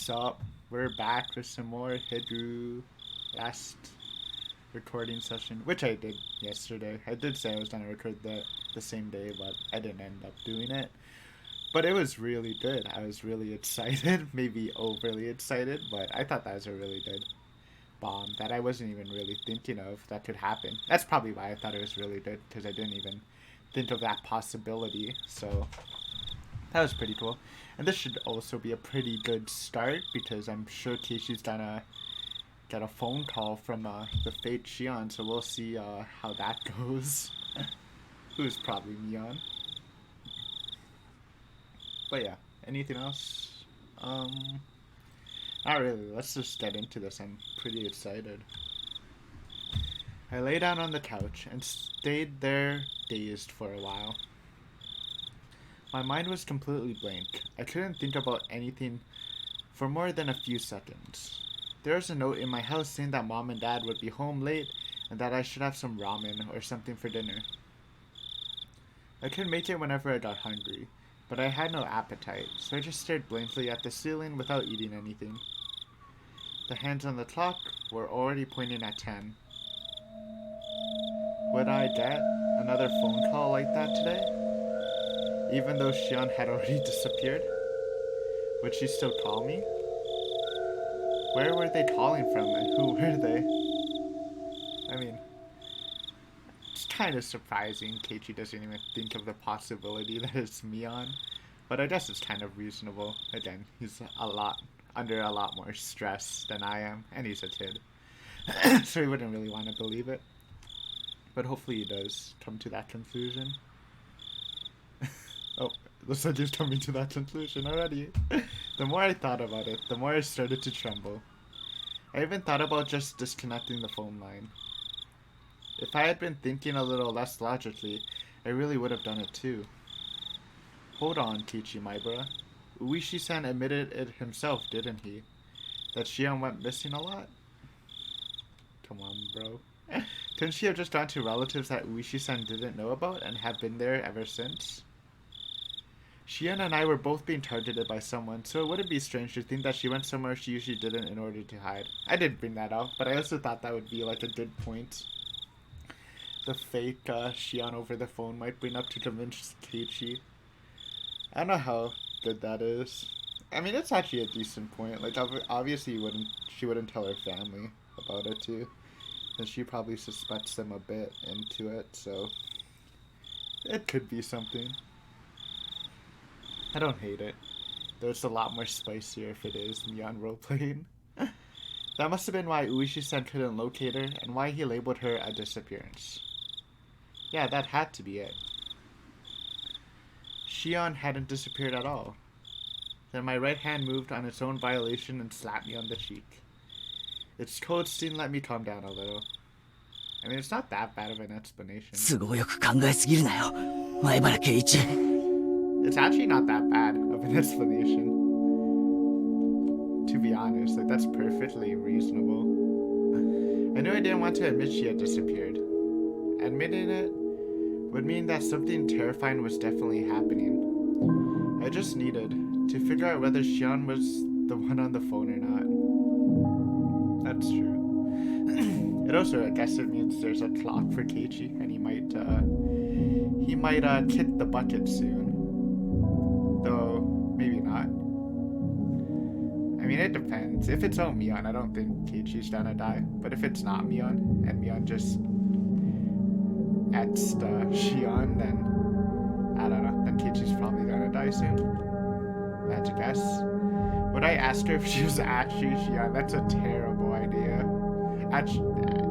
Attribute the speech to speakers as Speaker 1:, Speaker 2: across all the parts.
Speaker 1: What's up? We're back with some more Hidru last recording session, which I did yesterday. I did say I was gonna record the same day, but I didn't end up doing it. But it was really good. I was really excited, maybe overly excited, but I thought that was a really good bomb that I wasn't even really thinking of that could happen. That's probably why I thought it was really good, because I didn't even think of that possibility. So that was pretty cool. And this should also be a pretty good start, because I'm sure Keishi's gonna get a phone call from the fake Shion, so we'll see how that goes. Who's probably Mion. But yeah, anything else? Not really. Let's just get into this. I'm pretty excited. I lay down on the couch and stayed there dazed for a while. My mind was completely blank. I couldn't think about anything for more than a few seconds. There was a note in my house saying that Mom and Dad would be home late and that I should have some ramen or something for dinner. I could make it whenever I got hungry, but I had no appetite, so I just stared blankly at the ceiling without eating anything. The hands on the clock were already pointing at 10. Would I get another phone call like that today? Even though Shion had already disappeared? Would she still call me? Where were they calling from and who were they? I mean, it's kind of surprising Keiichi doesn't even think of the possibility that it's Mion, but I guess it's kind of reasonable. Again, he's under a lot more stress than I am, and he's a kid, so he wouldn't really want to believe it. But hopefully he does come to that conclusion. Oh, looks like he's coming to that conclusion already. The more I thought about it, the more I started to tremble. I even thought about just disconnecting the phone line. If I had been thinking a little less logically, I really would have done it too. Hold on, Kiichi Maibara. Uishi-san admitted it himself, didn't he? That Shion went missing a lot? Come on, bro. Couldn't she have just gone to relatives that Uishi-san didn't know about and have been there ever since? Shion and I were both being targeted by someone, so it wouldn't be strange to think that she went somewhere she usually didn't in order to hide. I did bring that up, but I also thought that would be like a good point. The fake Shion over the phone might bring up to convince Keiichi. I don't know how good that is. I mean, it's actually a decent point. Like, obviously she wouldn't tell her family about it too. And she probably suspects them a bit into it, so it could be something. I don't hate it, though it's a lot more spicier if it is Mion roleplaying. That must have been why Uishi-san couldn't locate her, and why he labeled her a disappearance. Yeah, that had to be it. Shion hadn't disappeared at all. Then my right hand moved on its own violation and slapped me on the cheek. Its cold scene let me calm down a little. I mean, it's not that bad of an explanation. It's actually not that bad of an explanation. To be honest, like, that's perfectly reasonable. I knew I didn't want to admit she had disappeared. Admitting it would mean that something terrifying was definitely happening. I just needed to figure out whether Shion was the one on the phone or not. That's true. It also, I guess it means there's a clock for Keiichi, and he might kick the bucket soon. Though, maybe not. I mean, it depends. If it's all Mion, I don't think Keiichi's gonna die. But if it's not Mion, and Mion just etched Shion, then I don't know. Then Keiichi's probably gonna die soon. That's a guess. Would I ask her if she was actually Shion? That's a terrible idea.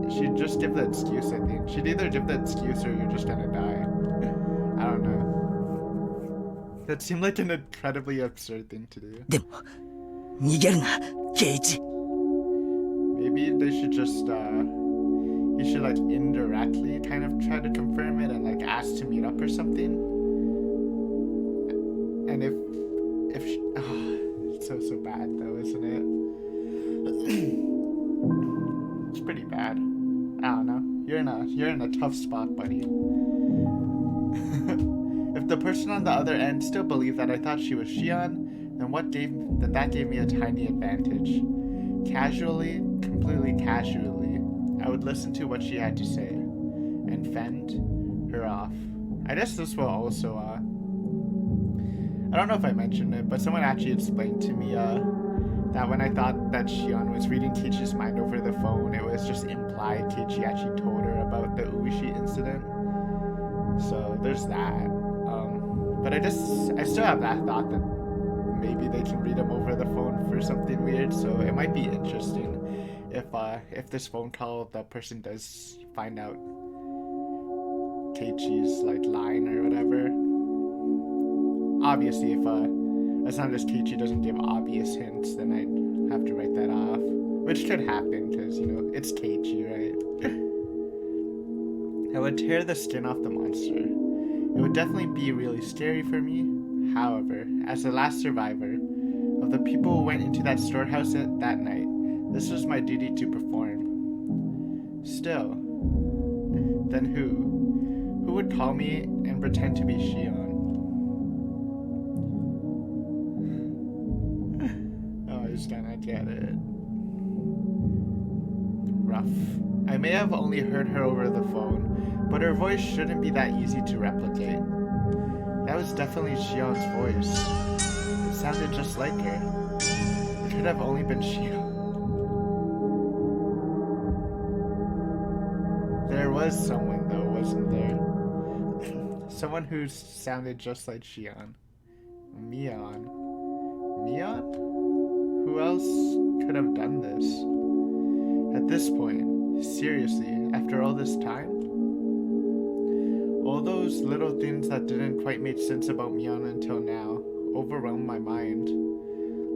Speaker 1: She'd just give the excuse, I think. She'd either give the excuse or you're just gonna die. I don't know. That seemed like an incredibly absurd thing to do. Maybe they should just, you should, like, indirectly kind of try to confirm it and, like, ask to meet up or something. And if it's so bad though, isn't it? It's pretty bad. I don't know. You're in a tough spot, buddy. If the person on the other end still believed that I thought she was Shion, then that gave me a tiny advantage. Casually, completely casually, I would listen to what she had to say and fend her off. I guess this will also, I don't know if I mentioned it, but someone actually explained to me, that when I thought that Shion was reading Keiichi's mind over the phone, it was just implied Keiichi actually told her about the Uishi incident. So there's that. But I still have that thought that maybe they can read him over the phone for something weird, so it might be interesting if this phone call, the person does find out Keiichi's like line or whatever. Obviously, as long as Keiichi doesn't give obvious hints, then I'd have to write that off, which could happen because, you know, it's Keiichi, right? I would tear the skin off the monster. It would definitely be really scary for me. However, as the last survivor of the people who went into that storehouse that night, this was my duty to perform. Still, then who? Who would call me and pretend to be Shion? Oh, I just don't get it. Rough. I may have only heard her over the phone, but her voice shouldn't be that easy to replicate. That was definitely Shion's voice. It sounded just like her. It could have only been Shion. There was someone though, wasn't there? Someone who sounded just like Shion. Mion. Mion? Who else could have done this? At this point, seriously, after all this time? All those little things that didn't quite make sense about Mion until now overwhelmed my mind.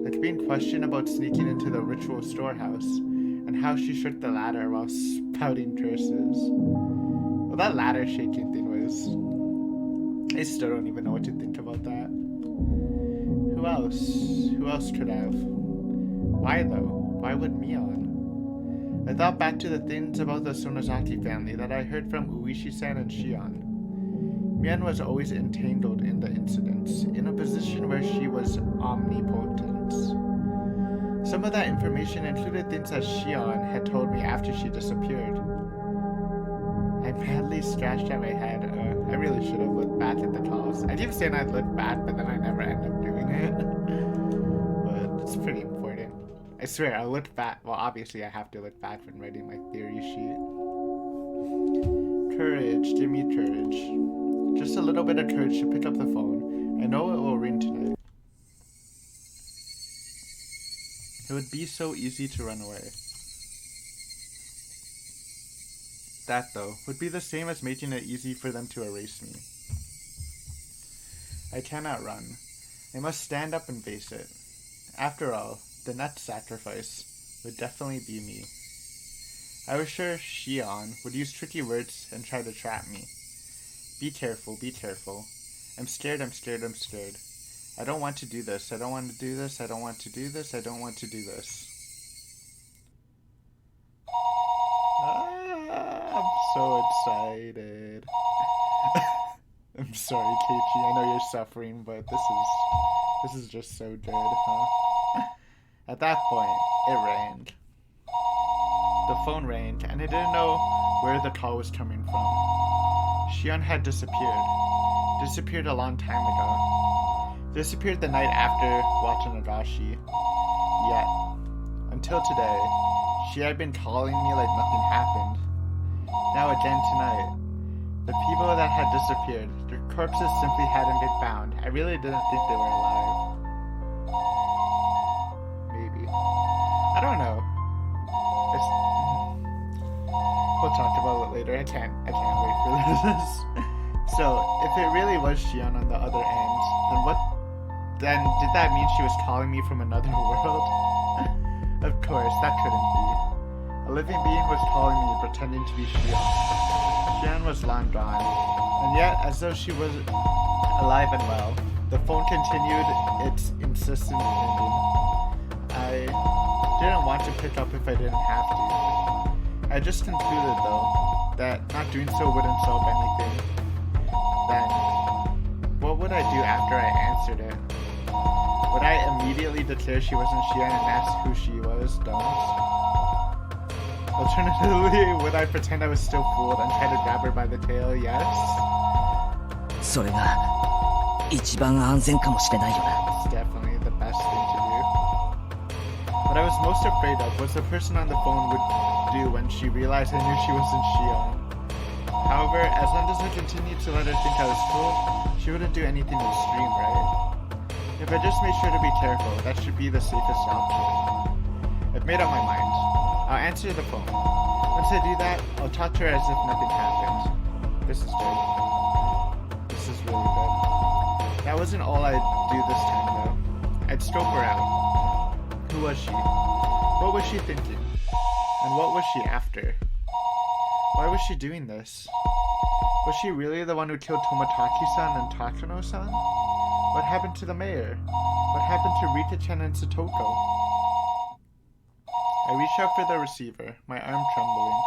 Speaker 1: Like being questioned about sneaking into the ritual storehouse and how she shook the ladder while spouting curses. Well, that ladder shaking thing was... I still don't even know what to think about that. Who else? Who else could have? Why though? Why would Mion? I thought back to the things about the Sonozaki family that I heard from Uishi-san and Shion. Mion was always entangled in the incidents, in a position where she was omnipotent. Some of that information included things that Shion had told me after she disappeared. I madly scratched at my head. I really should have looked back at the calls. I keep saying I'd look back, but then I never end up doing it. But it's pretty important. I swear, I'll look back. Well, obviously I have to look back when writing my theory sheet. Courage, give me courage. Just a little bit of courage to pick up the phone. I know it will ring tonight. It would be so easy to run away. That, though, would be the same as making it easy for them to erase me. I cannot run. I must stand up and face it. After all, the next sacrifice would definitely be me. I was sure Shion would use tricky words and try to trap me. Be careful, be careful. I'm scared, I'm scared, I'm scared. I don't want to do this, I don't want to do this, I don't want to do this, I don't want to do this. I'm so excited. I'm sorry, Keiichi, I know you're suffering, but this is just so good, huh? At that point, it rang. The phone rang, and I didn't know where the call was coming from. Shion had disappeared. Disappeared a long time ago. Disappeared the night after Watanagashi. Yet, until today, she had been calling me like nothing happened. Now again tonight. The people that had disappeared, their corpses simply hadn't been found. I really didn't think they were alive. Maybe. I don't know. We'll talk about it later. I can't wait for this. So, if it really was Shion on the other end, then did that mean she was calling me from another world? Of course, that couldn't be. A living being was calling me, pretending to be Shion. Shion was long gone, and yet, as though she was alive and well, the phone continued its insistent ringing. I didn't want to pick up if I didn't have to. I just concluded, though, that not doing so wouldn't solve anything. Then, what would I do after I answered it? Would I immediately declare she wasn't Shion and ask who she was? Don't. Alternatively, would I pretend I was still fooled and try to grab her by the tail? Yes.
Speaker 2: それが一番安全かもしれないよな。
Speaker 1: It's definitely the best thing to do. What I was most afraid of was the person on the phone would do when she realized I knew she wasn't Shion. However, as long as I continued to let her think I was fooled, she wouldn't do anything extreme, right? If I just made sure to be careful, that should be the safest option. I've made up my mind. I'll answer the phone. Once I do that, I'll talk to her as if nothing happened. This is good. This is really good. That wasn't all I'd do this time, though. I'd scope her out. Who was she? What was she thinking? And what was she after? Why was she doing this? Was she really the one who killed Tomotaki-san and Takano-san? What happened to the mayor? What happened to Rita-chan and Satoko? I reached out for the receiver, my arm trembling.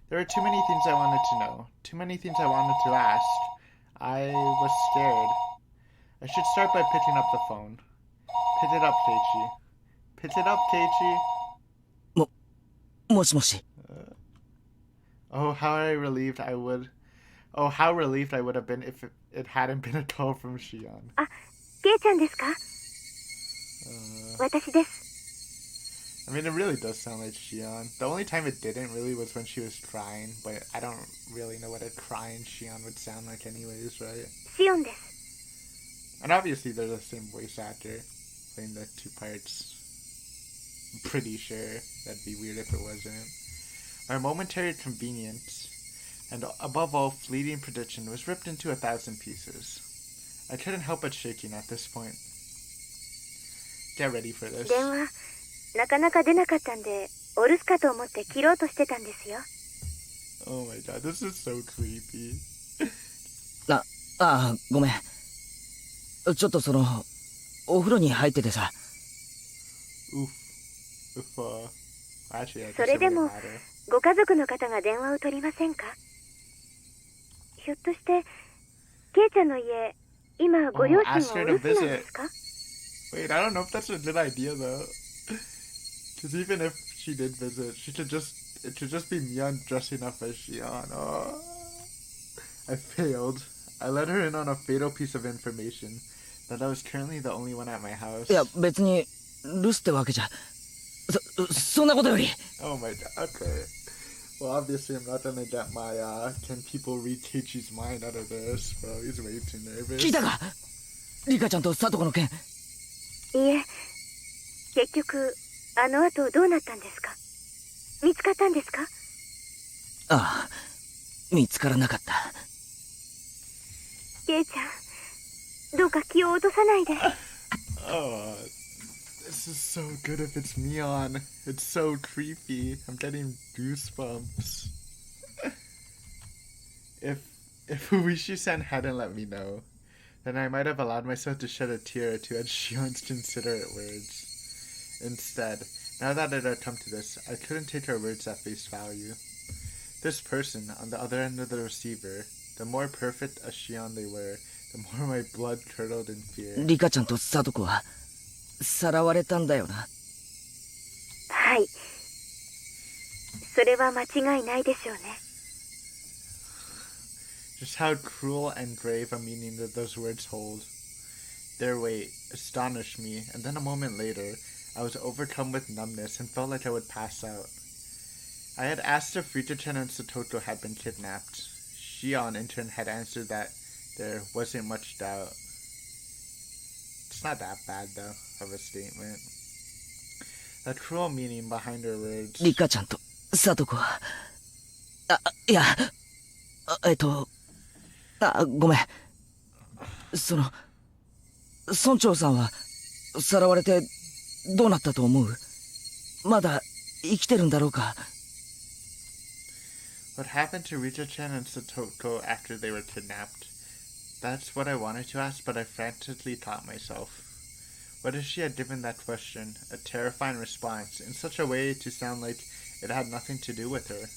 Speaker 1: There were too many things I wanted to know, too many things I wanted to ask. I was scared. I should start by picking up the phone. Pick it up, Keiichi. Pick it up, Keiichi.
Speaker 2: もしもし。
Speaker 1: Oh, how relieved I would have been if it hadn't been a call from Shion.
Speaker 3: あ、ケイちゃんですか？私です。
Speaker 1: I mean, it really does sound like Shion. The only time it didn't really was when she was crying, but I don't really know what a crying Shion would sound like anyways, right?
Speaker 3: シオンです。
Speaker 1: And obviously they're the same voice actor, playing the two parts. I'm pretty sure that'd be weird if it wasn't. My momentary convenience, and above all fleeting prediction, was ripped into 1,000 pieces. I couldn't help but shaking at this point. Get ready for this.
Speaker 3: 電話なかなか出なかったんで、お留守かと思って切ろうとしてたんですよ。
Speaker 1: Oh my god, this is so creepy.
Speaker 2: ごめん。ちょっとお風呂に入っててさ。
Speaker 1: Actually, I guess
Speaker 3: それ
Speaker 1: it
Speaker 3: で
Speaker 1: wouldn't
Speaker 3: も
Speaker 1: matter.
Speaker 3: ご家族の方が電話を取りませんか？ひょっとしてケイちゃんの家、今ご両親はお留守なんですか？
Speaker 1: Wait, I don't know if that's a good idea though. Because even if she did visit, it should just be Mion dressing up as Shion. Oh, I failed. I let her in on a fatal piece of information, that I was currently the only one at my house.
Speaker 2: いや、別に留守ってわけじゃ。そんなことより。
Speaker 1: Oh my god, okay. Well, obviously I'm not gonna get my, can people read Keiichi's mind out of this, bro. He's way too nervous.
Speaker 2: 聞いたか？リカちゃんとサトコの件。
Speaker 3: いえ、結局あの後どうなったんですか？見つかったんですか？
Speaker 2: ああ、見つからなかった。
Speaker 3: ケイちゃん、どうか気を落とさないで。
Speaker 1: Oh, this is so good if it's Mion. It's so creepy. I'm getting goosebumps. If Uishi-san hadn't let me know, then I might have allowed myself to shed a tear or two at Shion's considerate words. Instead, now that it had come to this, I couldn't take her words at face value. This person, on the other end of the receiver, the more perfect a Shion they were, the more my blood curdled in fear.
Speaker 2: リカちゃんとサトコはさらわれたんだよな。
Speaker 3: はい。それは間違いないでしょうね。
Speaker 1: Just how cruel and grave a meaning that those words hold. Their weight astonished me, and then a moment later, I was overcome with numbness and felt like I would pass out. I had asked if Rita-chan and Satoko had been kidnapped. Shion, in turn, had answered that there wasn't much doubt. It's not that bad, though, of a statement. The cruel meaning behind her words.
Speaker 2: リカちゃんとサトコは。いや、ごめん。村長さんはさらわれてどうなったと思う？まだ生きてるんだろうか？
Speaker 1: What happened to Rita-chan and Satoko after they were kidnapped? That's what I wanted to ask, but I frantically taught myself. What if she had given that question, a terrifying response, in such a way to sound like it had nothing to do with her?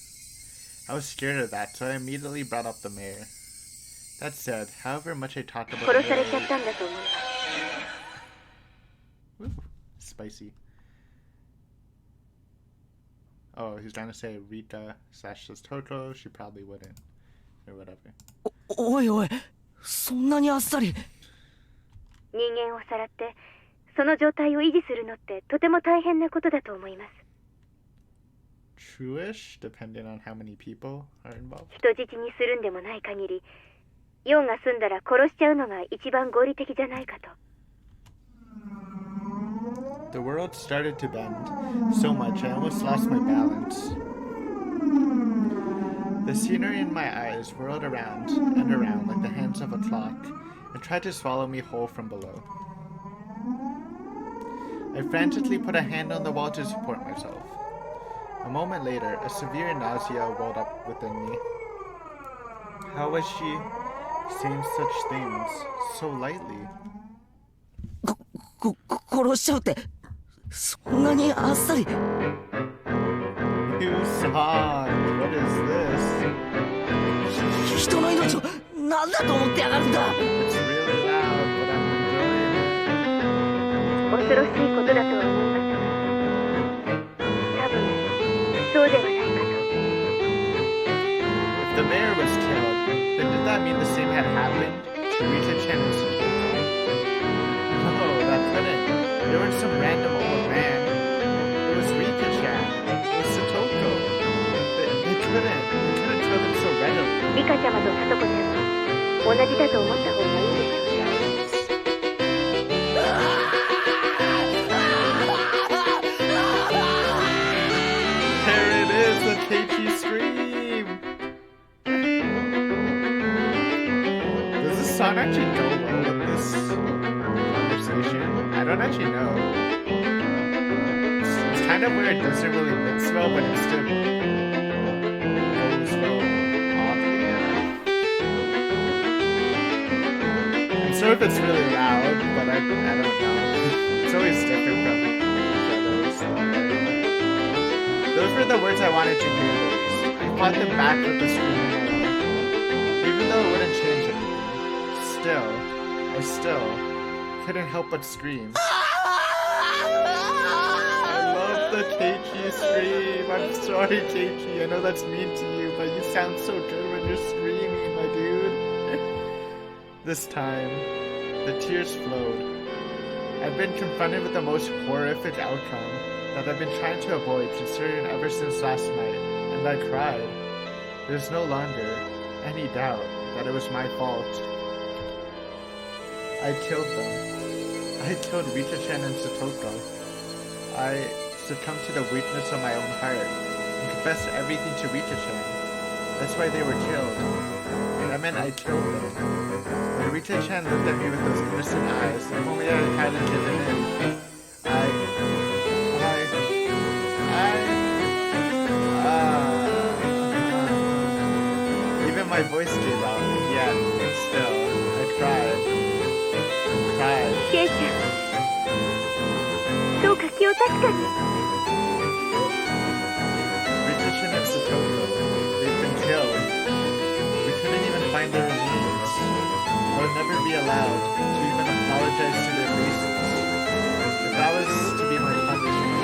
Speaker 1: I was scared of that, so I immediately brought up the mayor. That said, however much I talked about the mayor... spicy. Oh, he's trying to say Rita slash says Totoro. She probably wouldn't. Or whatever.
Speaker 2: おいおい、そんなにあっさり。
Speaker 3: 人間をさらってその状態を維持するのってとても大変なことだと思います。
Speaker 1: True-ish, depending on how many people are involved.
Speaker 3: 人質にするんでもない限り、用が済んだら殺しちゃうのが一番合理的じゃないかと。
Speaker 1: The world started to bend so much I almost lost my balance. The scenery in my eyes whirled around and around like the hands of a clock and tried to swallow me whole from below. I frantically put a hand on the wall to support myself. A moment later, a severe nausea welled up within me. How was she saying such things so lightly?
Speaker 2: 殺しちゃうって、そんなにあっさり。
Speaker 1: New song! What is this?
Speaker 2: 人の命を何だと思ってやがるんだ。
Speaker 1: It's really loud, but I'm enjoying it.
Speaker 3: 恐ろしいことだとは思いますが、多分そうではないかと。
Speaker 1: If the mayor was killed, then did that mean the same had happened to Rita Chen and Satoko? No, that couldn't. They weren't some random old man. It was Rita Chan. It was Satoko. They couldn't kill them so readily.
Speaker 3: リカちゃまとサトコちゃんは同じだと思った方がいいでしょう。
Speaker 1: There it is, the Keiichi scream! Does this song actually go well with this conversation? I don't actually know. It's kind of weird, it doesn't really mix well, but it still goes well oddly enough. I'm sure if it's really loud, but I don't know. It's always different from each other, so... Those were the words I wanted to hear the least. I fought them back with the screaming alone. Even though it wouldn't change anything. I still couldn't help but scream. I love the Keiichi scream. I'm sorry, Keiichi. I know that's mean to you, but you sound so good when you're screaming, my dude. This time, the tears flowed. I've been confronted with the most horrific outcome that I've been trying to avoid considering ever since last night, and I cried. There's no longer any doubt that it was my fault. I killed them. I killed Rita-chan and Satoko. I succumbed to the weakness of my own heart and confessed everything to Rita-chan. That's why they were killed. That meant I killed them. When Rita-chan looked at me with those innocent eyes, if only I hadn't given in, even my voice gave out, yet still, I cried.
Speaker 3: ケイちゃん、どうか気を確かに。
Speaker 1: Rita-chan and Satoko, they've been killed. We couldn't even find their remains. I would never be allowed to even apologize to their faces. If that was to be my punishment,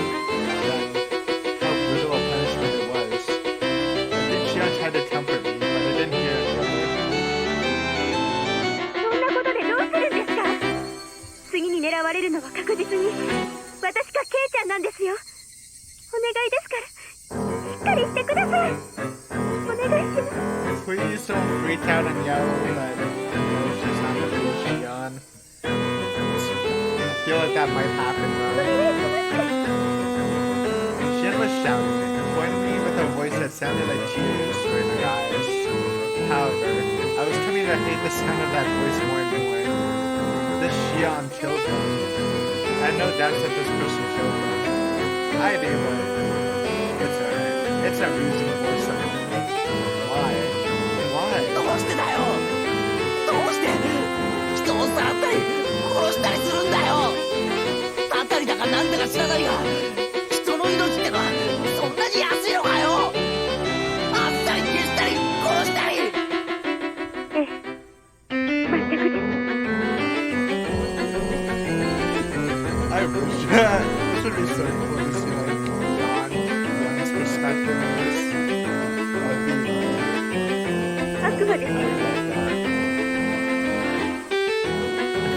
Speaker 1: then how brutal a punishment it was. I think Shion tried to comfort me, but I didn't hear it from her.
Speaker 3: そんなことでどうするんですか。次に狙われるのは確実に私かケイちゃんなんですよ。お願いですからしっかりしてください。お願いします。
Speaker 1: Please don't freak out and yell that she's not the real Shion. I feel like that might happen though. Shion was shouting and pointing me with a voice that sounded like tears were in her eyes. However, I was coming to hate the sound of that voice more and more. This Shion killed them. I had no doubts that this person killed them. I do, but it's alright. It's a reason for something. Why?
Speaker 2: どうしてだよ。どうして人をさらったり殺したりするんだよ。たたりだかなんだか知らないが、人の命ってのはそんなに安いのかよ。あったり消したり殺したり。
Speaker 3: ええ、全くです。
Speaker 1: I wish be so cool to see like Leon's perspective on this. That'd be
Speaker 3: あくまで
Speaker 1: I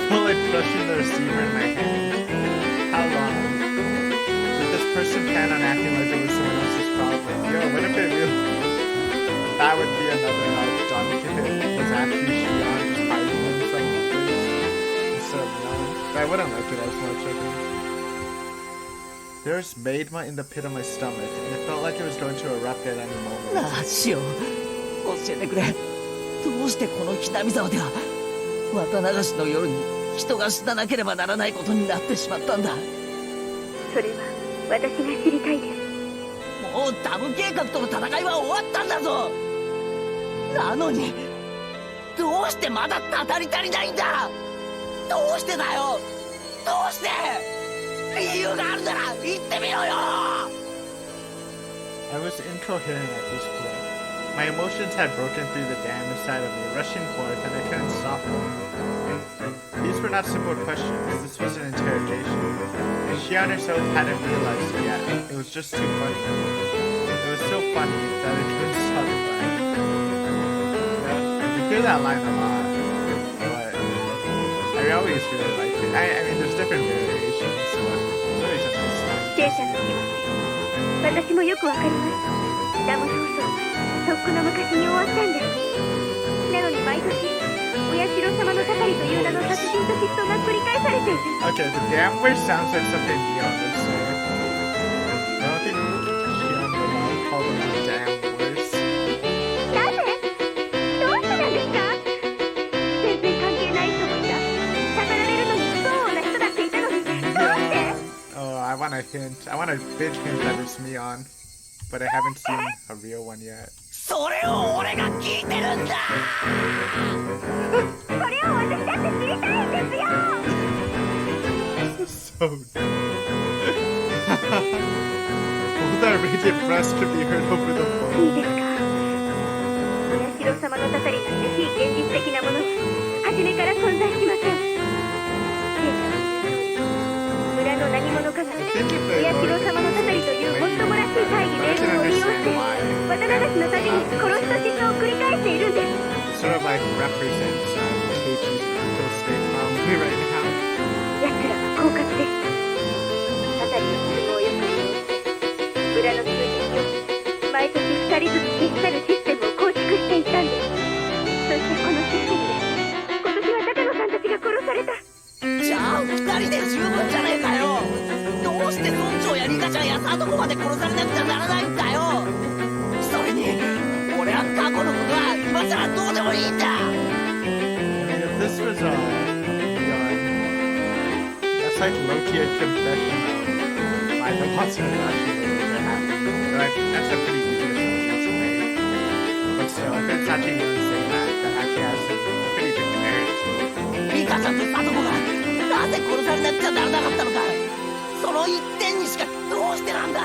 Speaker 1: feel like crushing the receiver in my hand. How long? Did this person plan on acting like it was someone else's problem? Yo, what if it really... That would be another done if it was actually Shion just hiding in some place instead of Leon. I wouldn't like it as much, I think. There's magma in the pit of my stomach, and it felt like it was going to erupt at any moment.
Speaker 2: なあシオン、教えてくれ。どうしてこの北見沢では綿流しの夜に人が死ななければならないことになってしまったんだ。
Speaker 3: それは私が知りたいです。
Speaker 2: もうダム計画との戦いは終わったんだぞ。なのにどうしてまだ語り足りないんだ。どうしてだよ。どうして。理由があるなら言ってみろよ。
Speaker 1: I was incoherent at this point. My emotions had broken through the dam inside of me, rushing forth, and I couldn't stop them. These were not simple questions. This was an interrogation. Shion herself hadn't realized it yet. It was just too funny. It was so funny that I couldn't stop crying. You hear that line a lot, but I always really like it. I mean, there's different variations, so it's always a nice line.
Speaker 3: ケイちゃんの気持ち、私もよくわかります。ダム闘争はとっくの昔に終わったんです。なのに毎年お社様のたたりという名の殺人と失踪が繰り返されている。
Speaker 1: Okay, the dam word sounds like something Neon would say. I don't think Shion would call them the dam words.
Speaker 3: なぜ？どうしてなんですか？全然関係ない人もいた。たかられるのに不相応な人だっていたのに、どうして？
Speaker 1: Oh, I want a hint. I want a big hint that it's Neon, but I haven't seen a real one yet.
Speaker 2: それを俺が聞いてるんだ。
Speaker 3: それを私だって知りたいんですよ。
Speaker 1: This is so dumb. All that radiant breast could be heard over the
Speaker 3: いい
Speaker 1: phone.
Speaker 3: ですか？お社様のたたりなんて非現実的なものは初めから存在しません。村の何者かがお社様のたたりというもっともらしい大義名分を利用して綿流しのたびに殺しと失踪を繰り返しているんです。
Speaker 1: Sort of like represents Keiichi's mental state probably right now.
Speaker 3: 奴らは狡猾でした。たたりの都合よく利用して村の数人を毎年2人ずつ消し去るシステムを構築していったんです。そしてこのシステムで今年は高野さんたちが殺された。
Speaker 2: じゃあ2人で十分じゃねえかよ。どうして村長やリカちゃんやサトコまで殺されなくちゃならないんだよ。それに俺は過去のことは今さらどうでもいいんだ。
Speaker 1: I mean, if this was Neon, that's like low-key a confession of why the Watanagashi Hen are happening. Like, that's a pretty easy assumption to make. But still, if it's actually Neon saying that, that actually has some pretty good merit to it.
Speaker 2: リカちゃんとサトコがなぜ殺されなくちゃならなかったのか。その一点にしかどうしてなんだ。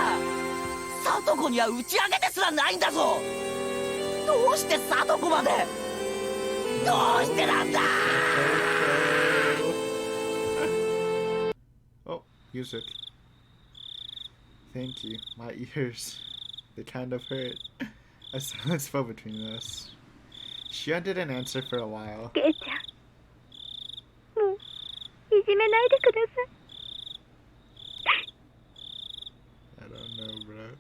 Speaker 2: サトコには打ち上げですらないんだぞ。どうしてサトコまで。どうしてなんだ。
Speaker 1: Oh, music. Thank you. My ears. They kind of hurt. A silence fell between us. Shion didn't answer for a while.
Speaker 3: ケイちゃん、もういじめないでください。
Speaker 1: I don't know, bro.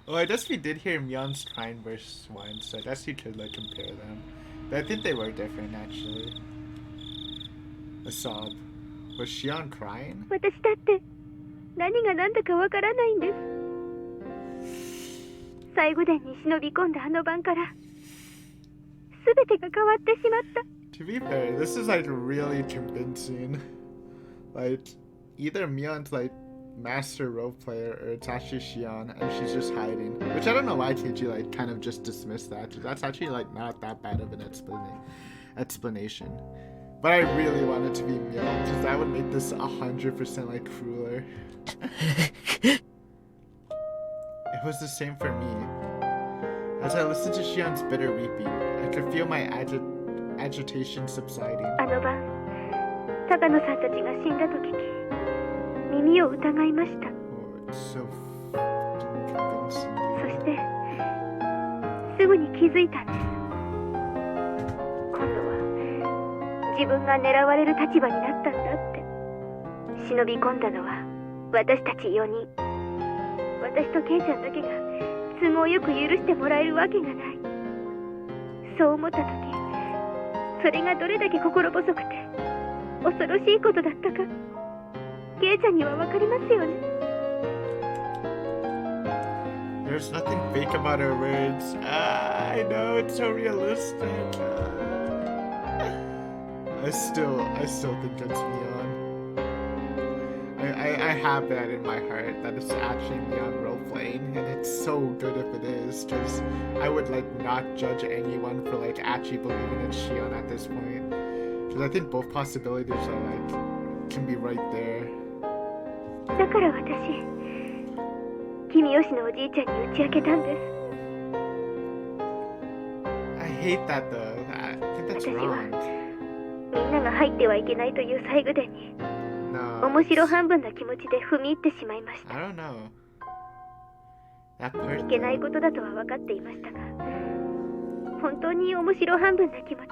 Speaker 1: Oh, I guess we did hear Myeon's crying versus one, so I guess you could like compare them. But I think they were different actually. A sob. Was Shion crying?
Speaker 3: 私だって何が何だかわからないんです。最後殿に忍び込んだあの晩から全てが変わってしまった。
Speaker 1: To be fair, this is like really convincing. Like, either Myeon's like master roleplayer or it's actually Shion and she's just hiding. Which I don't know why Keiichi like kind of just dismissed that. That's actually like not that bad of an explanation. But I really want it to be Myeon because that would make this 100% like crueler. It was the same for me. As I listened to Shion's bitter weeping, I could feel my agitation subsiding.
Speaker 3: あの晩、高野さんたちが死んだと聞き、耳を疑いました。
Speaker 1: Oh, it's so fucking convincing.
Speaker 3: そしてすぐに気づいたんです。今度は自分が狙われる立場になったんだって。忍び込んだのは私たち4人。私とケイちゃんだけが都合よく許してもらえるわけがない。そう思った時、それがどれだけ心細くて恐ろしいことだったか、ケイちゃんにはわかりますよね。
Speaker 1: There's nothing fake about her words. I know it's so realistic. I still think it's Neon. I have that in my heart that it's actually Neon role playing, and it's so good if it is. Just I would like not judge anyone for like actually believing in Shion at this point, because I think both possibilities are like can be right there.
Speaker 3: だから私、君吉のおじいちゃんに打ち明けたんです。
Speaker 1: I hate that though. I think that's
Speaker 3: 私は
Speaker 1: wrong.
Speaker 3: みんなが入ってはいけないという最後伝に
Speaker 1: No.
Speaker 3: 面白半分な気持ちで踏み入ってしまいまし
Speaker 1: I
Speaker 3: た。
Speaker 1: don't know. That
Speaker 3: い
Speaker 1: part.
Speaker 3: けないことだとは分かっていましたが、本当に面白半分な気持ち、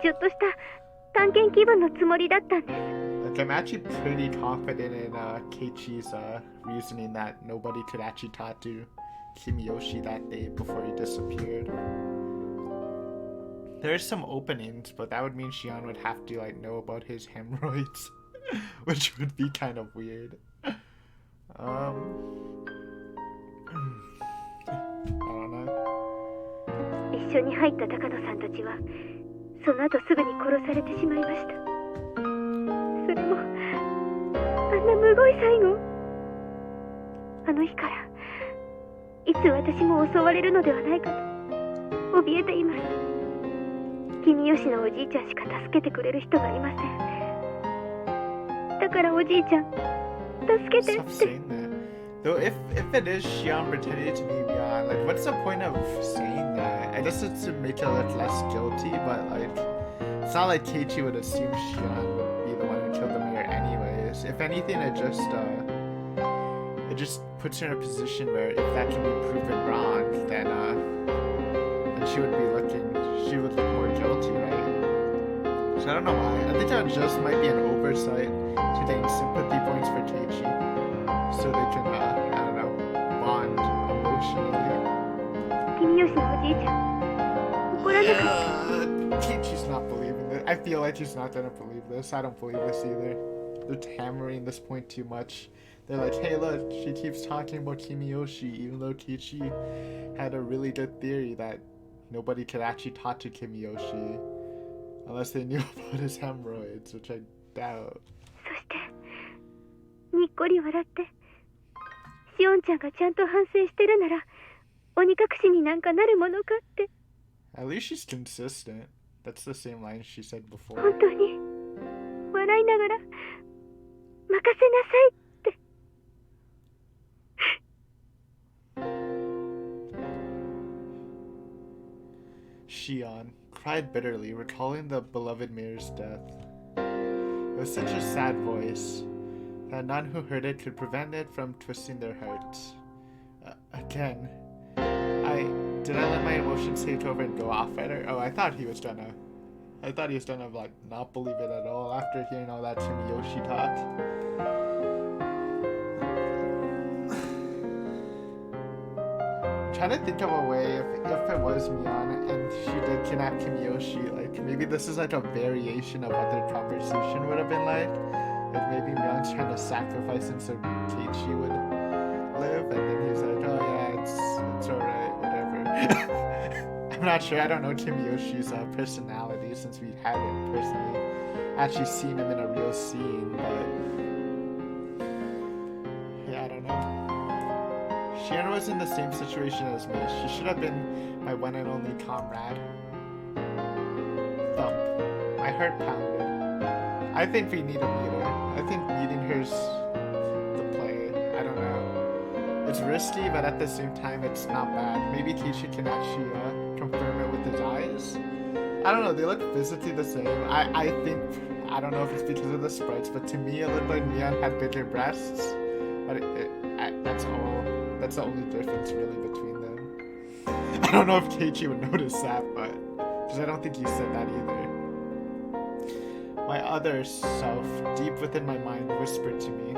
Speaker 3: ちょっとした探検気分のつもりだったんです。
Speaker 1: Like I'm actually pretty confident in Keiichi's reasoning that nobody could actually talk to Kimiyoshi that day before he disappeared. There's some openings, but that would mean Shion would have to like know about his hemorrhoids, which would be kind of weird. I don't know.
Speaker 3: 一緒に入った高野さんたちはその後すぐに殺されてしまいました。それもあんなむごい最後。あの日からいつ私も襲われるのではないかと怯えています。君吉のおじいちゃんしか助けてくれる人がいません。だからおじいちゃん助けてっ
Speaker 1: Stop
Speaker 3: て。
Speaker 1: saying that. Though if it is Shion pretending to be Mion, like what's the point of saying that? I guess it's to make it look less guilty, but like it's not like Keiichi would assume Shion would be the one who killed the mayor anyways. If anything, it just puts her in a position where if that can be proven wrong, then she would look more guilty, right? So I don't know why. I think that just might be an oversight to getting sympathy points for Keiichi, so they can I don't know, bond emotionally.
Speaker 3: 君吉のおじいちゃん怒らなかった。
Speaker 1: Keiichi's not believing this. I feel like he's not gonna believe this. I don't believe this either. They're hammering this point too much. They're like, hey look, she keeps talking about Kimiyoshi, even though Keiichi had a really good theory that nobody could actually talk to Kimiyoshi unless they knew about his hemorrhoids, which I doubt.
Speaker 3: そしてにっこり笑ってしおんちゃんがちゃんと反省してるなら鬼隠しになんかなるものかって。
Speaker 1: At least she's consistent. That's the same line she said before.
Speaker 3: 本当に笑いながら任せなさいって。
Speaker 1: Shion cried bitterly, recalling the beloved mayor's death. It was such a sad voice that none who heard it could prevent it from twisting their hearts. Again, did I let my emotions take over and go off at her? Oh, I thought he was gonna like not believe it at all after hearing all that Kimiyoshi talk. Trying to think of a way if it was Mion and she did kidnap Kimiyoshi, like maybe this is like a variation of what their conversation would have been like. Like maybe Mion's trying to sacrifice him so Keiichi would live, and then he's like, oh yeah, it's alright, whatever. I'm not sure. I don't know Kimiyoshi's personality since we haven't personally actually seen him in a real scene, but yeah, I don't know. Shion was in the same situation as me. She should have been my one and only comrade. Thump. My heart pounded. I think we need to meet her. I think meeting her's the play. I don't know. It's risky, but at the same time, it's not bad. Maybe Keiichi can actually confirm it with his eyes. I don't know. They look physically the same. I I don't know if it's because of the sprites, but to me it looked like Mion had bigger breasts. But that's all. That's the only difference really between them. I don't know if Keiichi would notice that, but because I don't think you said that either. My other self, deep within my mind, whispered to me,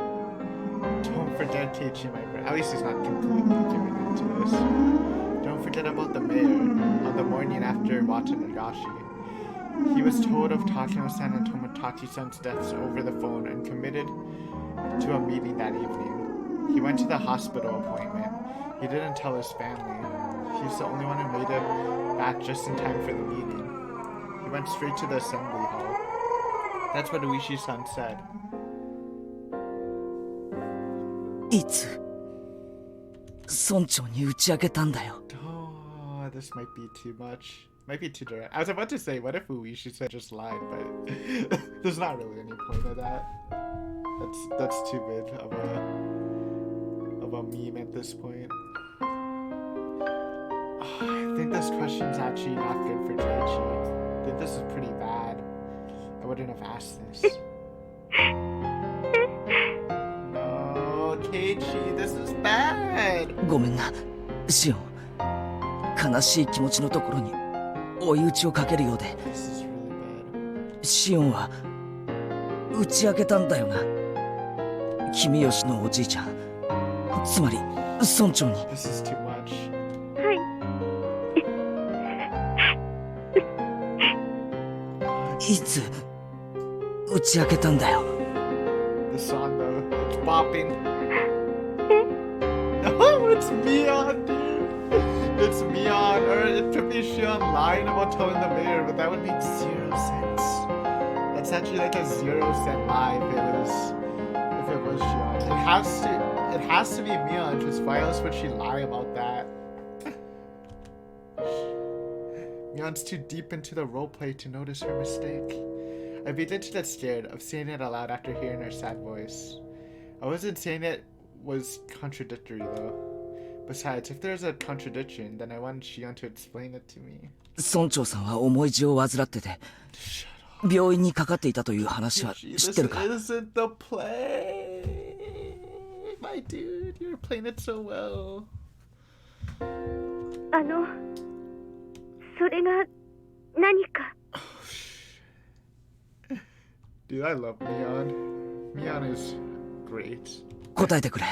Speaker 1: "Don't forget Keiichi, my friend." At least he's not completely giving into this. "Don't forget about the mayor on the morning after Watanagashi. He was told of Takano-san and Tomotachi-san's deaths over the phone and committed to a meeting that evening. He went to the hospital appointment. He didn't tell his family. He's the only one who made it back just in time for the meeting. He went straight to the assembly hall." That's what Uishi-san said.
Speaker 2: いつ村長に打ち明けたんだよ。
Speaker 1: Oh, this might be too much. Might be too direct. I was about to say, what if Uishi-san just lied, but there's not really any point of that. That's too big of a meme at this point. I think this question's actually not good for Keiichi. I think this is pretty bad. I wouldn't have asked this. No, Keiichi, this is bad.
Speaker 2: ごめんな、シオン。悲しい気持ちのところに追い打ちをかけるようで。
Speaker 1: This is really bad.
Speaker 2: シオンは打ち明けたんだよな。君吉のおじいちゃん、つまり村長に。
Speaker 1: This is too much.
Speaker 3: はい。
Speaker 2: いつ打ち明けたんだよ。
Speaker 1: The song though, it's bopping. Oh, it's Mion, dude. It's Mion, or it could be Shion lying about telling the mayor, but that would make 0 sense. That's actually like a 0-cent lie if it was Shion. It has to be Mion, because why else would she lie about that? Mion's too deep into the roleplay to notice her mistake. I began to get scared of saying it aloud after hearing her sad voice. I wasn't saying it was contradictory though. Besides, if there's a contradiction, then I want Shion to explain it to me.
Speaker 2: 村長さんは重い痔を患ってて病院にかかっていたという話は知ってるか？
Speaker 1: This isn't the play. My dude, you're playing it so well.
Speaker 3: それが何か。
Speaker 1: Dude, I love Mion. Mion is great.
Speaker 2: 答えてくれ。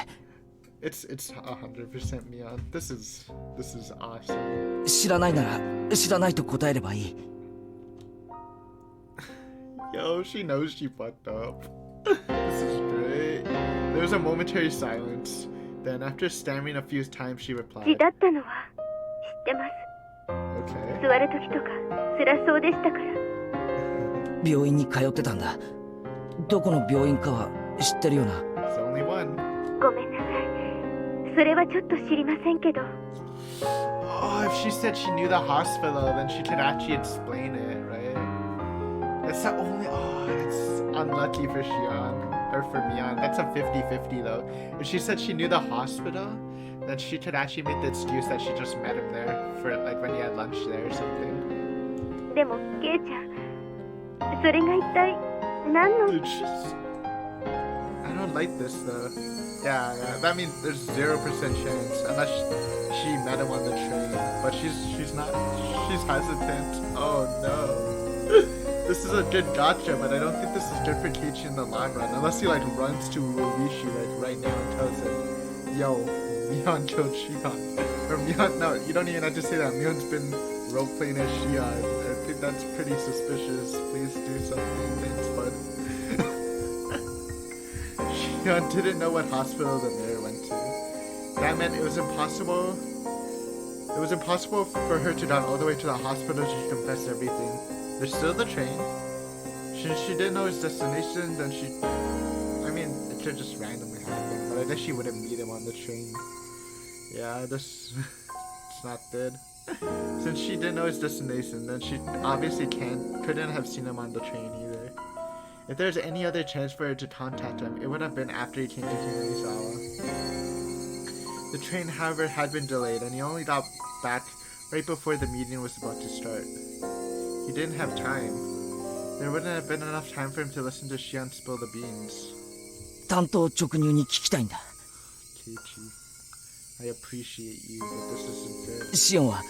Speaker 1: It's 100% Mion. This is awesome.
Speaker 2: 知らないなら知らないと答えればいい。
Speaker 1: Yo, she knows she fucked up. This is great. There was a momentary silence. Then, after stammering a few times, she
Speaker 3: 血
Speaker 1: replied,
Speaker 3: だったのは知ってます。
Speaker 1: "Okay."
Speaker 3: 座る時とか辛そうでしたから。
Speaker 2: 病院に通ってたんだ。どこの病院かは知ってるよな。
Speaker 1: It's the only one.
Speaker 3: ごめんなさい。それはちょっと知りませんけど。
Speaker 1: Oh, if she said she knew the hospital, then she could actually explain it, right? That's the only. Oh, it's unlucky for Shion. Or for Mion. That's a 50-50 though. If she said she knew the hospital, then she could actually make the excuse that she just met him there for like when he had lunch there or something.
Speaker 3: でもケイちゃん、それが一体何の。
Speaker 1: Dude, I don't like this though. Yeah, that means there's 0% chance unless she met him on the train. But she's hesitant. Oh no. This is a good gotcha, but I don't think this is good for Keiichi in the long run. Unless he like runs to Uishi like right now and tells him, "Yo, Mion killed Shion." Or Mion, no, you don't even have to say that. Mion's been role-playing as Shion. I think that's pretty suspicious. Please do something. Thanks, bud. Shion didn't know what hospital the mayor went to. That meant it was impossible. It was impossible for her to run all the way to the hospital to confess everything. There's still the train. Since she didn't know his destination, then I mean, it could just randomly happen, but I guess she wouldn't meet him on the train. Yeah, this it's not good. Since she didn't know his destination, then she obviously couldn't have seen him on the train either. If there's any other chance for her to contact him, it would have been after he came to Higurashi. The train, however, had been delayed, and he only got back right before the meeting was about to start. He didn't have time. There wouldn't have been enough time for him to listen to Shion spill the beans.
Speaker 2: 単刀直入に聞きたいんだ。
Speaker 1: Keiichi, I appreciate you, but this isn't fair.
Speaker 2: シオンは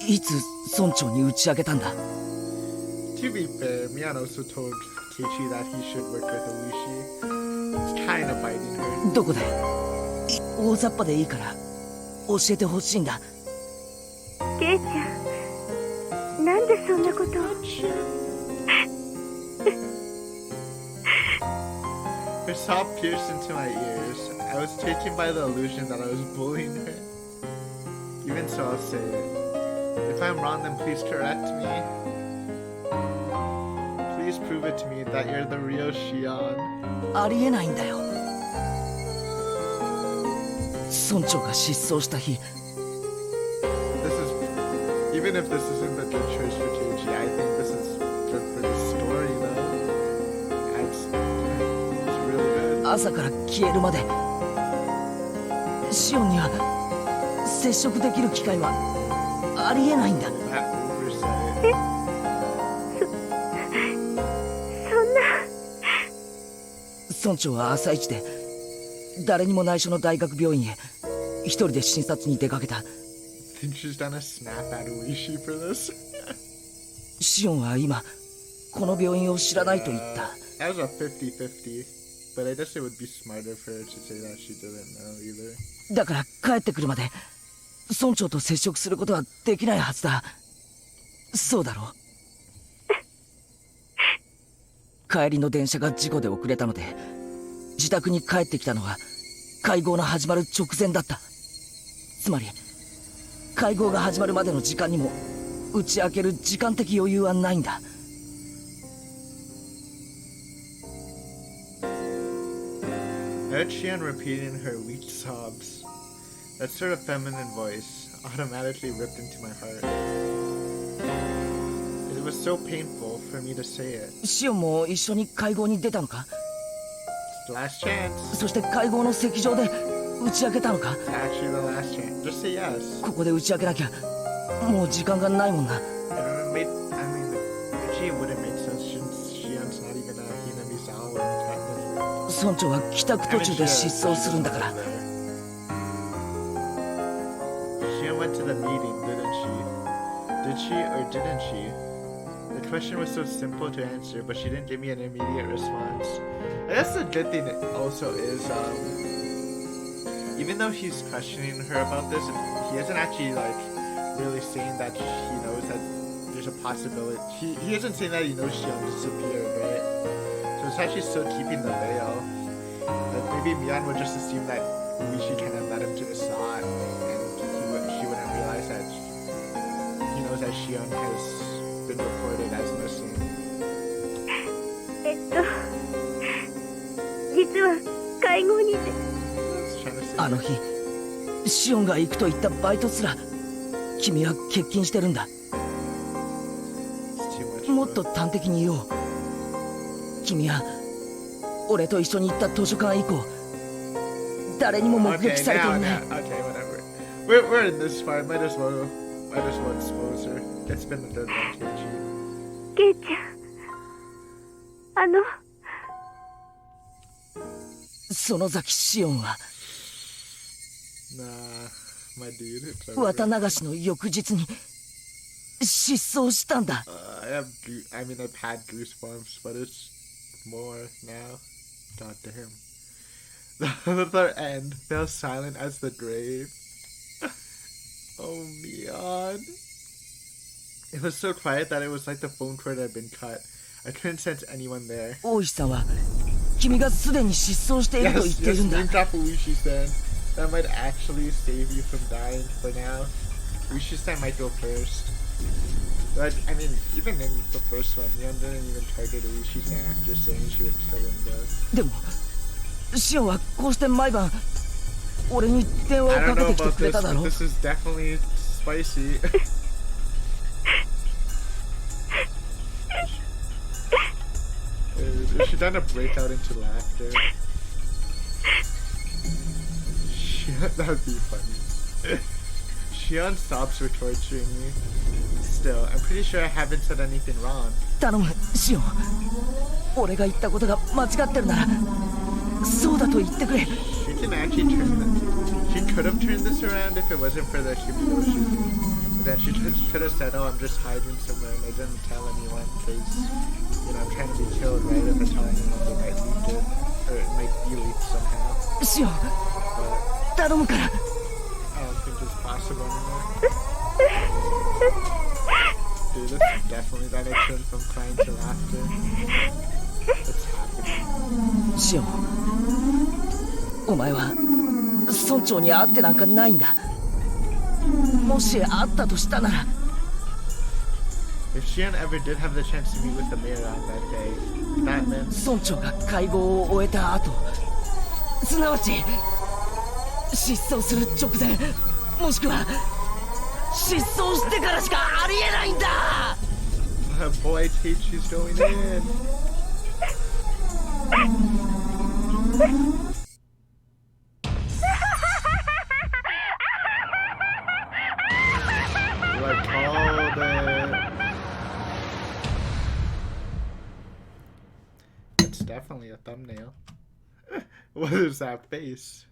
Speaker 2: いつ村長に打ち明けたんだ？
Speaker 1: To be fair, Mian also told Keiichi that he should work with Higurashi. It's kind of biting her.
Speaker 2: どこで？大雑把でいいから教えてほしいんだ。
Speaker 3: ケイちゃん、なんでそんなことを。
Speaker 1: Her sob pierced into my ears. I was taken by the illusion that I was bullying her. Even so, I'll say it. If I'm wrong, then please correct me. Please prove it to me that you're the real Shion.
Speaker 2: ありえないんだよ。村長が失踪した日、
Speaker 1: This is, even if this isn't the good choice for Keiichi, I think this is good for the story, though. It's really good.
Speaker 2: 朝から消えるまでシオンには接触できる機会はありえないんだ。
Speaker 1: That oversight.
Speaker 3: そんな。
Speaker 2: 村長は朝一で誰にも内緒の大学病院へ一人で診察に出かけた。
Speaker 1: Think she's done a snap at Uishi for this?
Speaker 2: シオンは今この病院を知らないと言った。
Speaker 1: That was a 50-50, but I guess it would be smarter for her to say that she didn't know either.
Speaker 2: だから帰ってくるまで村長と接触することはできないはずだ。そうだろう。帰りの電車が事故で遅れたので自宅に帰ってきたのは会合の始まる直前だった。つまり会合が始まるまでの時間にも打ち明ける時間的余裕はないんだ。
Speaker 1: I heard Shion repeating her weak sobs. That sort of feminine voice automatically ripped into my heart. It was so painful for me to say it.
Speaker 2: シオンも一緒に会合に出たのか？
Speaker 1: It's the last chance.
Speaker 2: そして会合の席上で打ち明けたのか？
Speaker 1: It's actually the last chance. Just say yes.
Speaker 2: ここで打ち明けなきゃもう時間がないもんな。
Speaker 1: It mean, actually it wouldn't make sense since Shion's not even a Hinamizawa technically.
Speaker 2: 村長は帰宅途中で失踪するんだから。
Speaker 1: Shion went to the meeting, didn't she? Did she or didn't she? The question was so simple to answer, but she didn't give me an immediate response. I guess the good thing also is, even though he's questioning her about this, he isn't actually like really saying that he knows that there's a possibility. He isn't saying that he knows Shion disappeared, right? So it's actually still keeping the veil. Like maybe Mian would just assume that Uishi kind of led him to the spot, and she wouldn't realize that he knows that Shion has been reported as missing.
Speaker 3: 実は会合にて。
Speaker 1: That's trying to say.
Speaker 2: あの日シオンが行くと言ったバイトすら君は欠勤してるんだ。
Speaker 1: It's too much.
Speaker 2: もっと端的に言おう。君は俺と一緒に行った図書館以降誰にも目
Speaker 1: Okay,
Speaker 2: 撃されてい
Speaker 1: now,
Speaker 2: ない。
Speaker 1: now, okay, whatever. We're in this far. Might as well expose her. It's been a good one, KG.
Speaker 3: ケイちゃん、
Speaker 2: 園崎シオンは
Speaker 1: Nah, my dude. It's over.
Speaker 2: 綿流しの翌日に失踪したんだ。
Speaker 1: I've had goosebumps, but it's more now. God damn. The end fell silent as the grave. Oh, Mian. It was so quiet that it was like the phone cord had been cut. I couldn't sense anyone there.
Speaker 2: 大石さんは君がすでに失踪していると言ってい
Speaker 1: Yes,
Speaker 2: るんだ。
Speaker 1: name drop Uishi-san. That might actually save you from dying for now. Uishi-san might go first. But, even in the first one, Mian didn't even target Uishi-san after saying she would kill him, though.
Speaker 2: でもシオンはこうして毎晩俺に電話を
Speaker 1: I
Speaker 2: か
Speaker 1: don't
Speaker 2: け
Speaker 1: know
Speaker 2: てきて
Speaker 1: about
Speaker 2: くれ
Speaker 1: this,
Speaker 2: ただ
Speaker 1: but
Speaker 2: ろ。
Speaker 1: this is definitely spicy. She done a breakout into laughter. That would be funny. Shion's sobs were torturing me. still, I'm pretty sure I haven't said anything wrong.
Speaker 2: 頼むシオン。俺が言ったことが間違ってるならそうだと言ってくれ。
Speaker 1: She can actually she could have turned this around if it wasn't for the Higurashi thing. But then she could have said, oh, I'm just hiding somewhere and I didn't tell anyone because, you know, I'm trying to be killed, right? If I tell anyone, they might leak it. Or it might be leaked somehow.
Speaker 2: シオン
Speaker 1: But
Speaker 2: 頼むから。
Speaker 1: I don't think it's possible anymore. Dude, this is definitely that I turned from crying to laughter. It's happening.
Speaker 2: シオン、お前は村長に会ってなんかないんだ。もし会ったとしたなら。
Speaker 1: If Shion ever did have the chance to meet with the mayor on that day, that meant
Speaker 2: 村長が会合を終えた後、すなわち失踪する直前、もしくは失踪してからしかありえないんだ。
Speaker 1: boy, Teichi's going in. I called it. It's definitely a thumbnail. What is that face?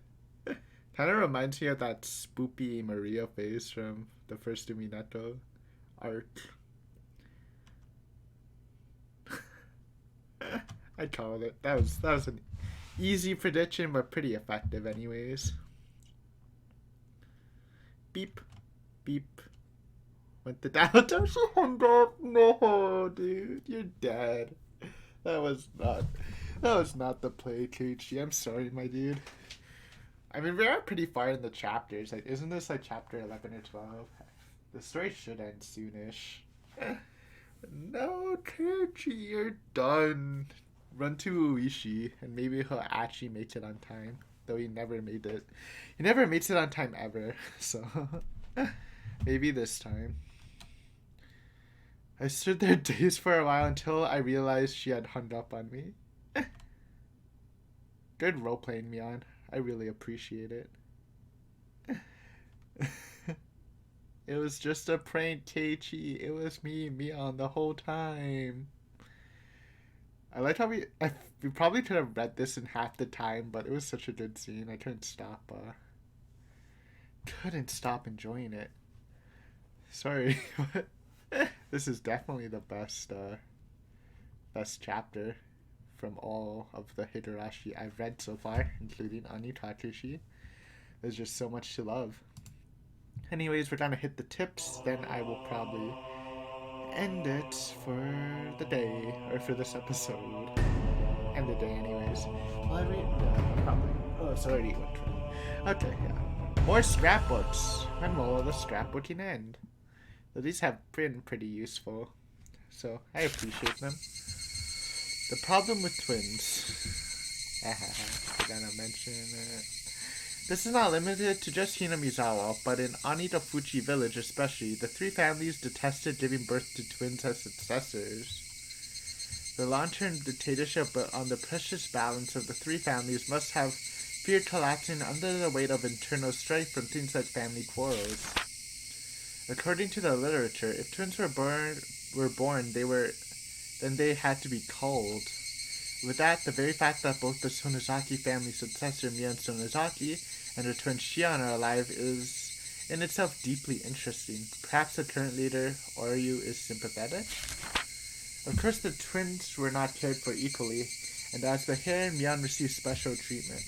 Speaker 1: Kind of reminds me of that spoopy Maria face from the first Minato arc. I called it. That was an easy prediction, but pretty effective anyways. Beep. Beep. Went the down. No, dude. You're dead. That was not the play, Keiichi. I'm sorry, my dude. I mean, we are pretty far in the chapters. Like, isn't this like chapter 11 or 12? The story should end soonish. No, Keiichi, you're done. Run to Uishi, and maybe he'll actually make it on time. Though he never made it. He never makes it on time ever. So, maybe this time. I stood there dazed for a while until I realized she had hung up on me. Good role-playing, Mion. I really appreciate it. It was just a prank, Keiichi. It was me, Mion, the whole time. I like how we probably could have read this in half the time, but it was such a good scene. I couldn't stop enjoying it. Sorry, but this is definitely the best chapter from all of the Higurashi I've read so far, including Ani Takeshi. There's just so much to love. Anyways, we're gonna hit the tips, then I will probably end it for the day, or for this episode. End the day anyways. Well, I read, probably. Oh, it's already winter. Okay, yeah. More scrapbooks. When will the scrapbooking end? So these have been pretty useful, so I appreciate them. The problem with twins. I gotta mention it. This is not limited to just Hinamizawa, but in Anidafuchi village especially, the three families detested giving birth to twins as successors. The long-term dictatorship on the precious balance of the three families must have feared collapsing under the weight of internal strife from things like family quarrels. According to the literature, if twins were born, then they had to be culled. With that, the very fact that both the Sonozaki family successor Mion Sonozaki and her twin Shion are alive is in itself deeply interesting. Perhaps the current leader, Oryu, is sympathetic? Of course, the twins were not cared for equally, and as the hair, Mion received special treatment.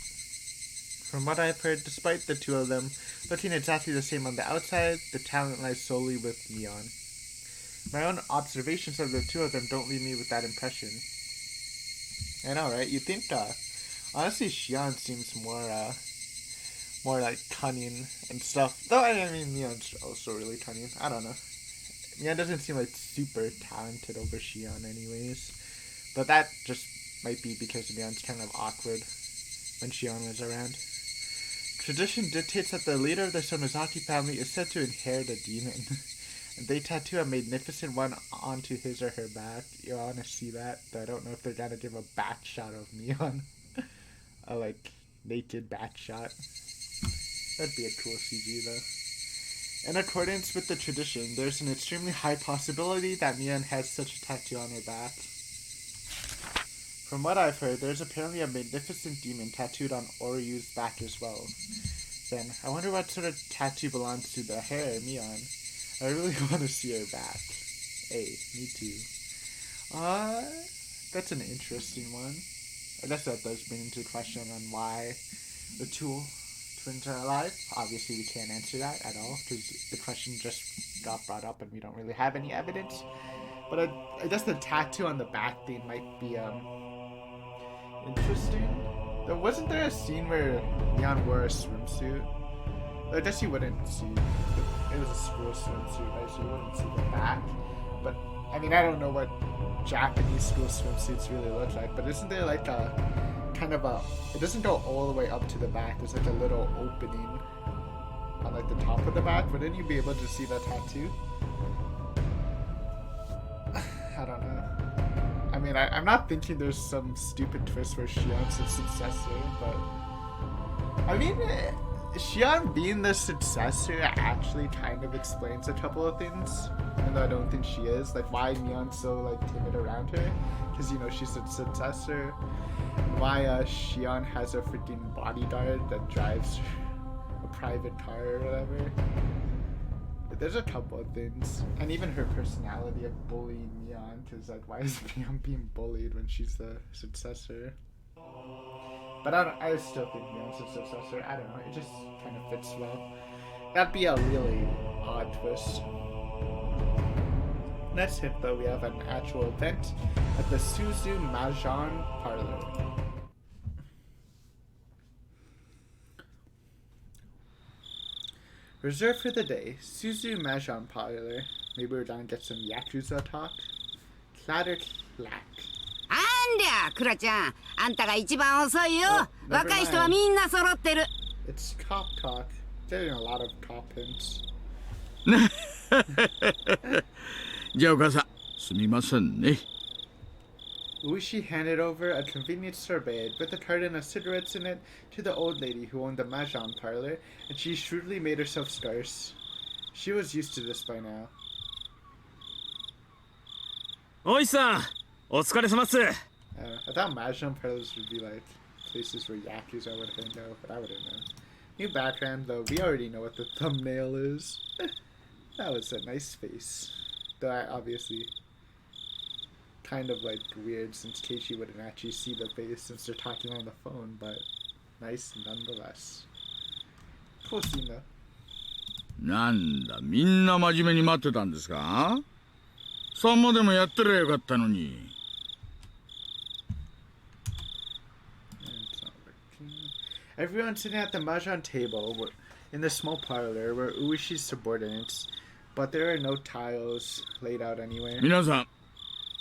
Speaker 1: From what I've heard, despite the two of them looking exactly the same on the outside, the talent lies solely with Mion. My own observations of the two of them don't leave me with that impression. I know, right? You'd think, honestly, Shion seems more like cunning and stuff. Though, I mean, Mion's also really cunning. I don't know. Mion doesn't seem like super talented over Shion anyways. But that just might be because Mion's kind of awkward when Shion was around. Tradition dictates that the leader of the Sonozaki family is said to inherit a demon. And they tattoo a magnificent one onto his or her back. You want to see that? But I don't know if they're gonna give a back shot of Mion. A, like, naked back shot. That'd be a cool CG, though. In accordance with the tradition, there's an extremely high possibility that Mian has such a tattoo on her back. From what I've heard, there's apparently a magnificent demon tattooed on Oryu's back as well. Then, I wonder what sort of tattoo belongs to the hair, Mian. I really want to see her back. Hey, me too. That's an interesting one. I guess that does bring into question on why the two twins are alive. Obviously, we can't answer that at all, because the question just got brought up and we don't really have any evidence. But I guess the tattoo on the back thing might be, interesting. Though wasn't there a scene where Leon wore a swimsuit? I guess you wouldn't see. It was a school swimsuit, right? So you wouldn't see the back. But I mean, I don't know what Japanese school swimsuits really look like. But isn't there like a kind of a? It doesn't go all the way up to the back. There's like a little opening on like the top of the back. Wouldn't you be able to see the tattoo? I don't know. I mean, I'm not thinking there's some stupid twist where Shion's the successor, but I mean, Shion being the successor actually kind of explains a couple of things, even though I don't think she is. Like, why Mion's so like timid around her, because you know she's the successor. Why Shion has a freaking bodyguard that drives a private car or whatever. There's a couple of things, and even her personality of bullying Mion, because like, why is Mion being bullied when she's the successor? But I still think Mion's the successor. I don't know, it just kind of fits well. That'd be a really odd twist. Next hit though, we have an actual event at the Suzu Mahjong Parlor. Reserved for the day, Suzu Mahjong Parlor. Maybe we're gonna get some Yakuza talk. Clatter clack.
Speaker 4: あんりゃ、クラちゃん、あんたが一番遅いよ。若い人はみんな揃ってる。
Speaker 1: It's cop talk. Getting a lot of cop hints.
Speaker 5: じゃあお母さん、すみませんね。
Speaker 1: Uishi handed over a convenience store bag with a carton of cigarettes in it to the old lady who owned the Mahjong parlor, and she shrewdly made herself scarce. She was used to this by now.
Speaker 6: おいさん、お疲れ様っす。
Speaker 1: I thought Mahjong parlors would be like places where Yakuza would hang out, but I wouldn't know. New background though, we already know what the thumbnail is. That was a nice face. Though I obviously kind of like weird since Keiichi wouldn't actually see the face since they're talking on the phone, but nice nonetheless. Cool scene though.
Speaker 5: なんだ、みんな真面目に待ってたんですか？さんまでもやってりゃよかったのに。
Speaker 1: Everyone sitting at the mahjong table in the small parlor were Uishi's subordinates, but there are no tiles laid out anywhere.
Speaker 5: 皆さん、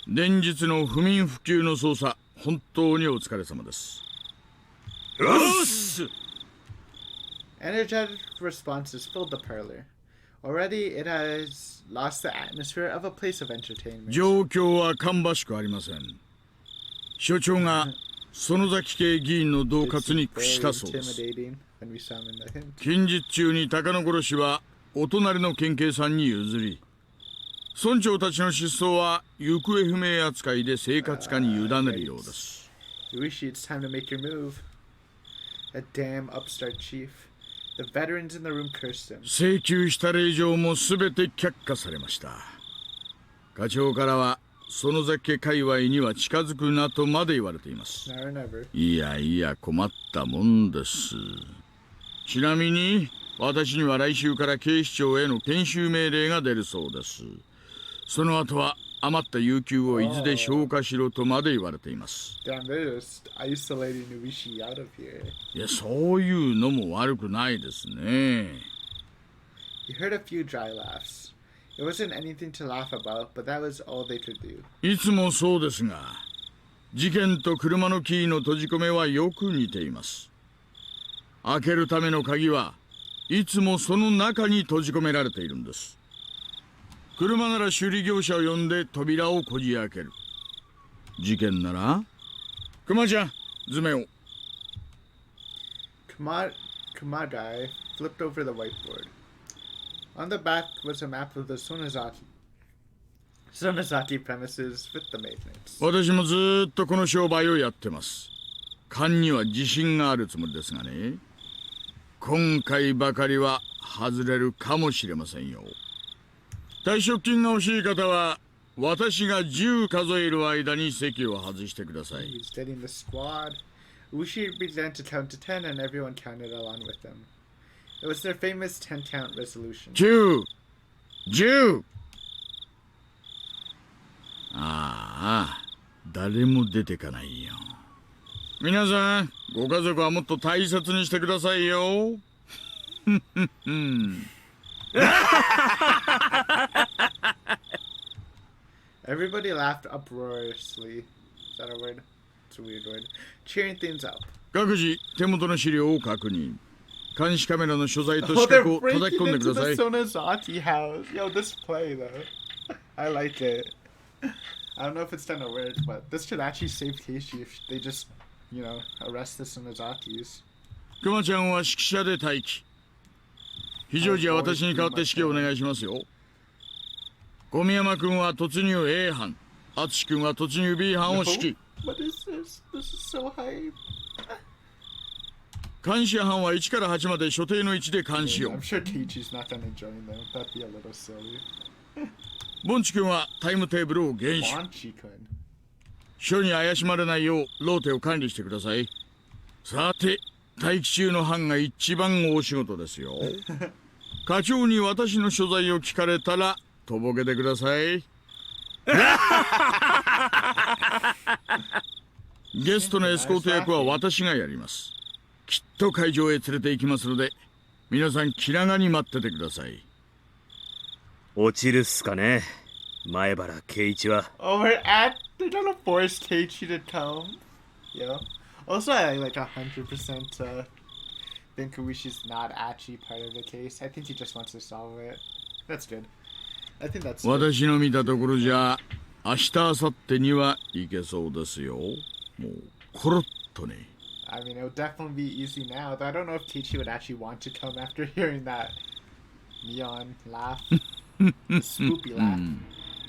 Speaker 5: 連日の不眠不休の捜査、本当にお疲れ様です。よし！
Speaker 1: Energetic responses filled the parlor. Already, it has lost the atmosphere of a place of entertainment.
Speaker 5: 状況は芳しくありません。所長が園崎系議員の恫喝に屈したそうです。近日中に高野殺しはお隣の県警さんに譲り、村長たちの失踪は行方不明扱いで生活課に委ねるようです。
Speaker 1: Yuishi, it's time to make your move. A damn upstart chief. The veterans in the room cursed him.
Speaker 5: 請求した令状もすべて却下されました。課長からは園崎家界隈には近づくなとまで言われています。いやいや困ったもんです。ちなみに私には来週から警視庁への研修命令が出るそうです。その後は余った有給を伊豆で消化しろとまで言われています。いや、そういうのも悪くないですね。
Speaker 1: You heard a few dry laughs. It wasn't anything to laugh about, but that was all they could do.
Speaker 5: いつもそうですが、事件と車のキーの閉じ込めはよく似ています。開けるための鍵はいつもその中に閉じ込められているんです。車なら修理業者を呼んで扉をこじ開ける。事件なら熊ちゃん、図面を。
Speaker 1: Kumadai flipped over the whiteboard. On the back was a map of the Sonozaki premises with the maintenance.
Speaker 5: 私もずーっとこの商売をやってます。勘には自信があるつもりですがね。今回ばかりは外れるかもしれませんよ。退職金が欲しい方は私が10数える間に席を外してください。
Speaker 1: He's getting the squad. Ushi began to count to 10 and everyone counted along with them. It was their famous 10 count resolution.
Speaker 5: 9、10。ああ、誰も出てかないよ。皆さん、ご家族はもっと大切にしてくださいよ。
Speaker 1: Everybody laughed uproariously. Is that a word? It's a weird word. Cheering things up.
Speaker 5: 各自手元の資料を確認。監視カメラの所在と
Speaker 1: Oh,
Speaker 5: 資
Speaker 1: they're
Speaker 5: 格を叩き
Speaker 1: breaking
Speaker 5: 込んで
Speaker 1: into
Speaker 5: くださ
Speaker 1: the
Speaker 5: い。
Speaker 1: Sonozaki house. Yo, this play though. I like it. I don't know if it's gonna work, but this should actually save Keiichi if they just, you know, arrest the Sonozakis.
Speaker 5: クマちゃんは指揮者で待機。非常時は私に代わって指揮をお願いしますよ。小宮山君は突入 A 班、敦君は突入 B 班を指揮。
Speaker 1: What is this? This is so hype.
Speaker 5: 監視班は1から8まで所定の位置で監視を。
Speaker 1: I'm sure Keiichi's not gonna join them. That'd be a little silly.
Speaker 5: ボンチ君はタイムテーブルを厳守。
Speaker 1: Bonchi-kun.
Speaker 5: 署に怪しまれないようローテを管理してください。さて、待機中の班が一番大仕事ですよ。課長に私の所在を聞かれたらとぼけてください。ゲストのエスコート役は私がやります。きっと会場へ連れて行きますので、皆さん気長に待っててください。
Speaker 6: 落ちるっすかね、前原圭一は。
Speaker 1: Oh, they're gonna force Keiichi to come. Yo. Also, I like 100% think Ueshi's not actually part of the case. I think he just wants to solve it. That's good. I think that's good.
Speaker 5: 私の見たところじゃ、明日明後日にはいけそうですよ。もうコロッとね。
Speaker 1: I mean, it would definitely be easy now, though I don't know if Keiichi would actually want to come after hearing that Neon laugh. The spoopy laugh.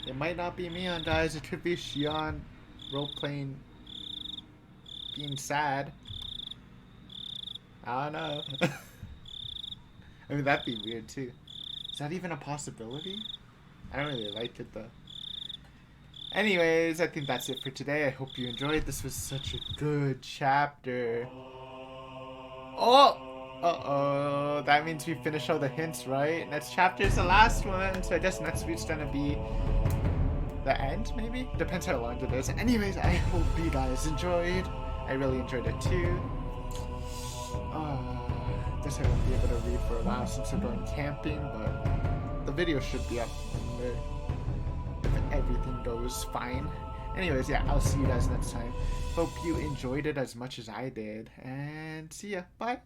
Speaker 1: It might not be Neon, guys. It could be Shion role-playing being sad. I don't know. I mean, that'd be weird, too. Is that even a possibility? I don't really like it, though. Anyways, I think that's it for today. I hope you enjoyed. This was such a good chapter. Oh! Uh-oh. That means we finish all the hints, right? Next chapter is the last one. So I guess next week's gonna be the end, maybe? Depends how long it is. Anyways, I hope you guys enjoyed. I really enjoyed it, too. Guess I won't be able to read for a while since I'm going camping, but the video should be up there if everything goes fine. Anyways, yeah, I'll see you guys next time. Hope you enjoyed it as much as I did, and see ya. Bye.